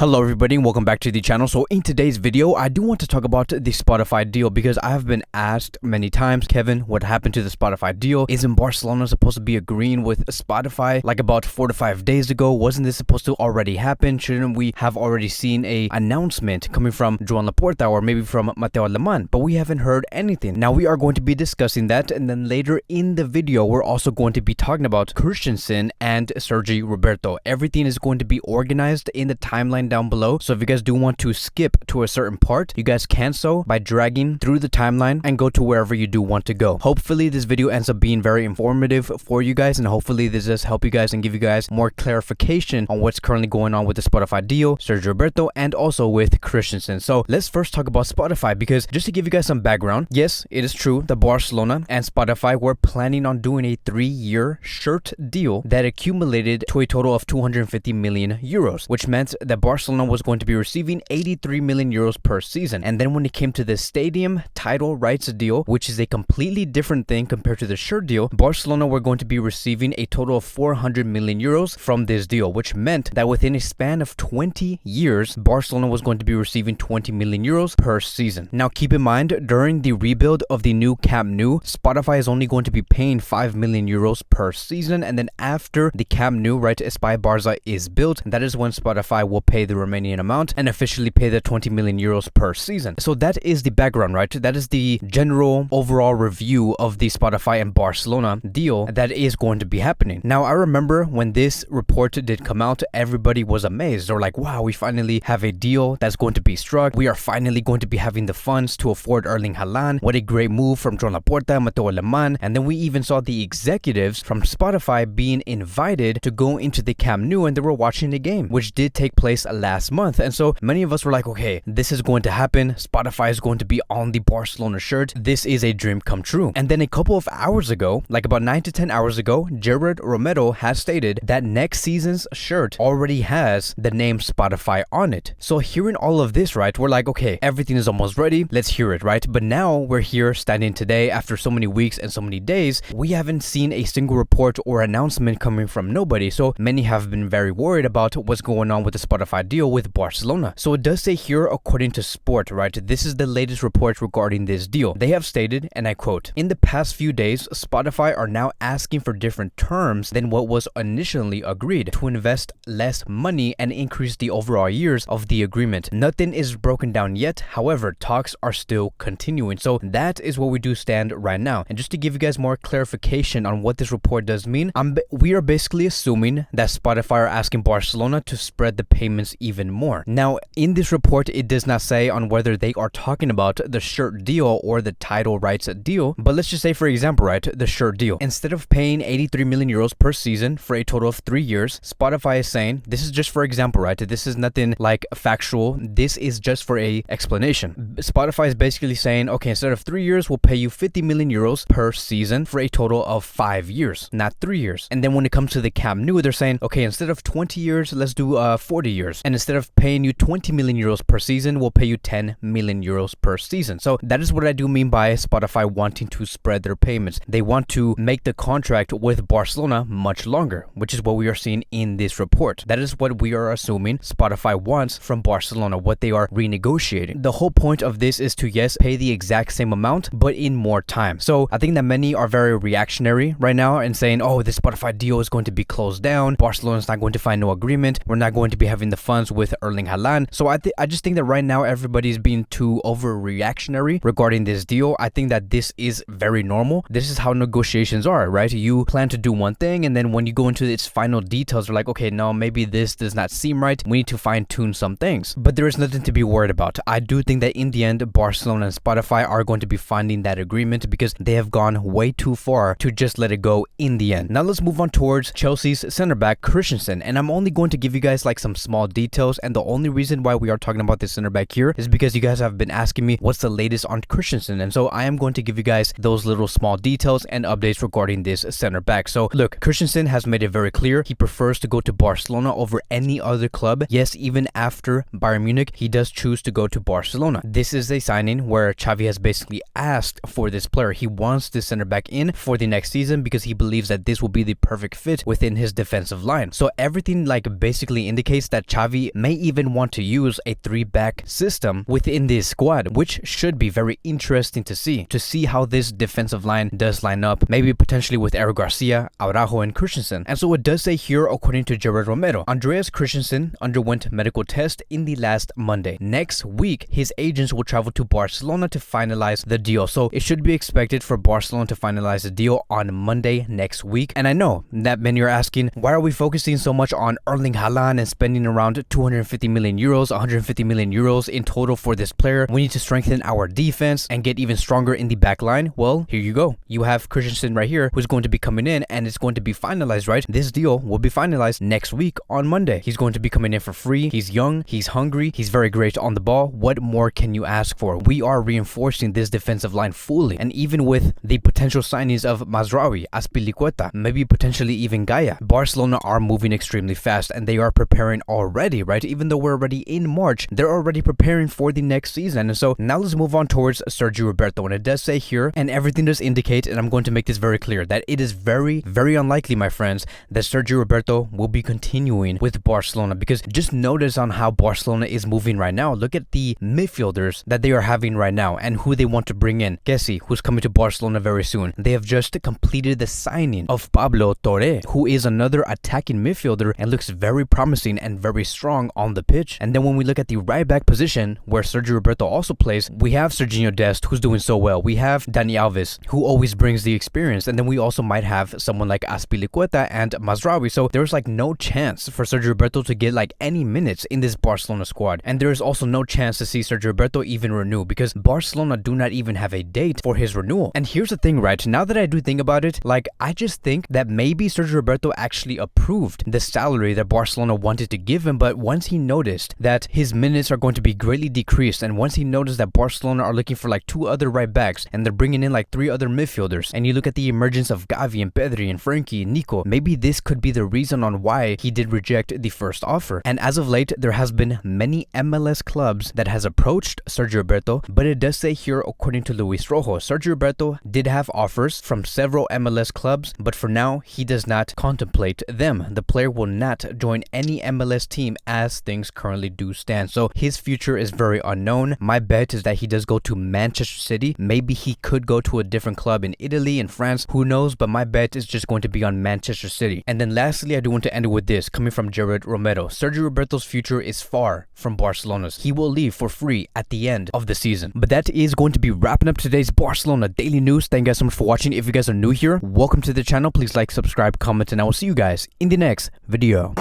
Hello everybody and welcome back to the channel. So in today's video, I do want to talk about the Spotify deal because I have been asked many times, Kevin, what happened to the Spotify deal? Isn't Barcelona supposed to be agreeing with Spotify like about 4 to 5 days ago? Wasn't this supposed to already happen? Shouldn't we have already seen a announcement coming from Joan Laporta or maybe from Mateo Alemán? But we haven't heard anything. Now we are going to be discussing that, and then later in the video, we're also going to be talking about Christensen and Sergi Roberto. Everything is going to be organized in the timeline down below, so if you guys do want to skip to a certain part, you guys can so by dragging through the timeline and go to wherever you do want to go. Hopefully this video ends up being very informative for you guys, and hopefully this does help you guys and give you guys more clarification on what's currently going on with the Spotify deal, Sergi Roberto, and also with Christensen. So let's first talk about Spotify, because just to give you guys some background, yes, it is true that Barcelona and Spotify were planning on doing a 3-year shirt deal that accumulated to a total of 250 million euros, which meant that Barcelona was going to be receiving 83 million euros per season. And then when it came to the stadium title rights deal, which is a completely different thing compared to the shirt deal, Barcelona were going to be receiving a total of 400 million euros from this deal, which meant that within a span of 20 years, Barcelona was going to be receiving 20 million euros per season. Now keep in mind, during the rebuild of the new Camp Nou, Spotify is only going to be paying 5 million euros per season, and then after the Camp Nou, right, Espai Barça is built, that is when Spotify will pay the remaining amount and officially pay the 20 million euros per season. So that is the background, right? That is the general overall review of the Spotify and Barcelona deal that is going to be happening. Now I remember when this report did come out, everybody was amazed. They're like, wow, we finally have a deal that's going to be struck. We are finally going to be having the funds to afford Erling Haaland. What a great move from Joan Laporta, Mateo Alemán. And then we even saw the executives from Spotify being invited to go into the Camp Nou, and they were watching the game, which did take place last month. And so many of us were like, okay, this is going to happen. Spotify is going to be on the Barcelona shirt. This is a dream come true. And then a couple of hours ago, like about 9 to 10 hours ago, Gerard Romero has stated that next season's shirt already has the name Spotify on it. So hearing all of this, right, we're like, okay, everything is almost ready. Let's hear it, right? But now we're here standing today after so many weeks and so many days. We haven't seen a single report or announcement coming from nobody. So many have been very worried about what's going on with the Spotify deal with Barcelona. So it does say here, according to Sport, right, this is the latest report regarding this deal. They have stated, and I quote, "In the past few days, Spotify are now asking for different terms than what was initially agreed to invest less money and increase the overall years of the agreement. Nothing is broken down yet. However, talks are still continuing." So that is where we do stand right now. And just to give you guys more clarification on what this report does mean, we are basically assuming that Spotify are asking Barcelona to spread the payments even more. Now, in this report, it does not say on whether they are talking about the shirt deal or the title rights deal, but let's just say, for example, right, the shirt deal. Instead of paying 83 million euros per season for a total of 3 years, Spotify is saying, this is just for example, right? This is nothing like factual. This is just for a explanation. Spotify is basically saying, okay, instead of 3 years, we'll pay you 50 million euros per season for a total of 5 years, not 3 years. And then when it comes to the Camp Nou, they're saying, okay, instead of 20 years, let's do 40 years. And instead of paying you 20 million euros per season, we'll pay you 10 million euros per season. So that is what I do mean by Spotify wanting to spread their payments. They want to make the contract with Barcelona much longer, which is what we are seeing in this report. That is what we are assuming Spotify wants from Barcelona, what they are renegotiating. The whole point of this is to, yes, pay the exact same amount, but in more time. So I think that many are very reactionary right now and saying, oh, the Spotify deal is going to be closed down. Barcelona's not going to find no agreement. We're not going to be having the funds with Erling Haaland. So I just think that right now everybody's being too overreactionary regarding this deal. I think that this is very normal. This is how negotiations are, right? You plan to do one thing, and then when you go into its final details, you're like, okay, no, maybe this does not seem right. We need to fine tune some things. But there is nothing to be worried about. I do think that in the end, Barcelona and Spotify are going to be finding that agreement because they have gone way too far to just let it go in the end. Now let's move on towards Chelsea's center back Christensen, and I'm only going to give you guys like some small details, and the only reason why we are talking about this center back here is because you guys have been asking me what's the latest on Christensen, and so I am going to give you guys those little small details and updates regarding this center back. So look, Christensen has made it very clear he prefers to go to Barcelona over any other club. Yes, even after Bayern Munich, he does choose to go to Barcelona. This is a signing where Xavi has basically asked for this player. He wants this center back in for the next season because he believes that this will be the perfect fit within his defensive line. So everything like basically indicates that Xavi Xavi may even want to use a 3-back system within this squad, which should be very interesting to see how this defensive line does line up, maybe potentially with Eric Garcia, Araujo, and Christensen. And so it does say here, according to Gerard Romero, Andreas Christensen underwent medical test in the last Monday. Next week, his agents will travel to Barcelona to finalize the deal. So it should be expected for Barcelona to finalize the deal on Monday next week. And I know that many are asking, why are we focusing so much on Erling Haaland and spending around 250 million euros, 150 million euros in total for this player? We need to strengthen our defense and get even stronger in the back line. Well, here you go. You have Christensen right here who's going to be coming in, and it's going to be finalized, right? This deal will be finalized next week on Monday. He's going to be coming in for free. He's young, he's hungry, he's very great on the ball. What more can you ask for? We are reinforcing this defensive line fully, and even with the potential signings of Mazraoui, Azpilicueta, maybe potentially even Gaia, Barcelona are moving extremely fast, and they are preparing already, right? Even though we're already in March, they're already preparing for the next season. And so now let's move on towards Sergi Roberto. And it does say here, and everything does indicate, and I'm going to make this very clear, that it is very, very unlikely, my friends, that Sergi Roberto will be continuing with Barcelona, because just notice on how Barcelona is moving right now. Look at the midfielders that they are having right now and who they want to bring in. Kessie, who's coming to Barcelona very soon. They have just completed the signing of Pablo Torre, who is another attacking midfielder and looks very promising and very strong on the pitch. And then when we look at the right back position, where Sergi Roberto also plays, we have Serginho Dest, who's doing so well. We have Dani Alves, who always brings the experience. And then we also might have someone like Azpilicueta and Mazraoui. So there's like no chance for Sergi Roberto to get like any minutes in this Barcelona squad. And there is also no chance to see Sergi Roberto even renew, because Barcelona do not even have a date for his renewal. And here's the thing, right? Now that I do think about it, like, I just think that maybe Sergi Roberto actually approved the salary that Barcelona wanted to give him, but once he noticed that his minutes are going to be greatly decreased, and once he noticed that Barcelona are looking for like 2 other right backs and they're bringing in like 3 other midfielders, and you look at the emergence of Gavi and Pedri and Frankie and Nico, maybe this could be the reason on why he did reject the first offer. And as of late, there has been many MLS clubs that has approached Sergi Roberto, but it does say here, according to Luis Rojo, Sergi Roberto did have offers from several MLS clubs, but for now, he does not contemplate them. The player will not join any MLS team as things currently do stand. So his future is very unknown. My bet is that he does go to Manchester City. Maybe he could go to a different club in Italy and France, who knows, but my bet is just going to be on Manchester City. And then lastly, I do want to end it with this, coming from Gerard Romero. Sergi Roberto's future is far from Barcelona's. He will leave for free at the end of the season. But that is going to be wrapping up today's Barcelona Daily News. Thank you guys so much for watching. If you guys are new here, welcome to the channel. Please like, subscribe, comment, and I will see you guys in the next video.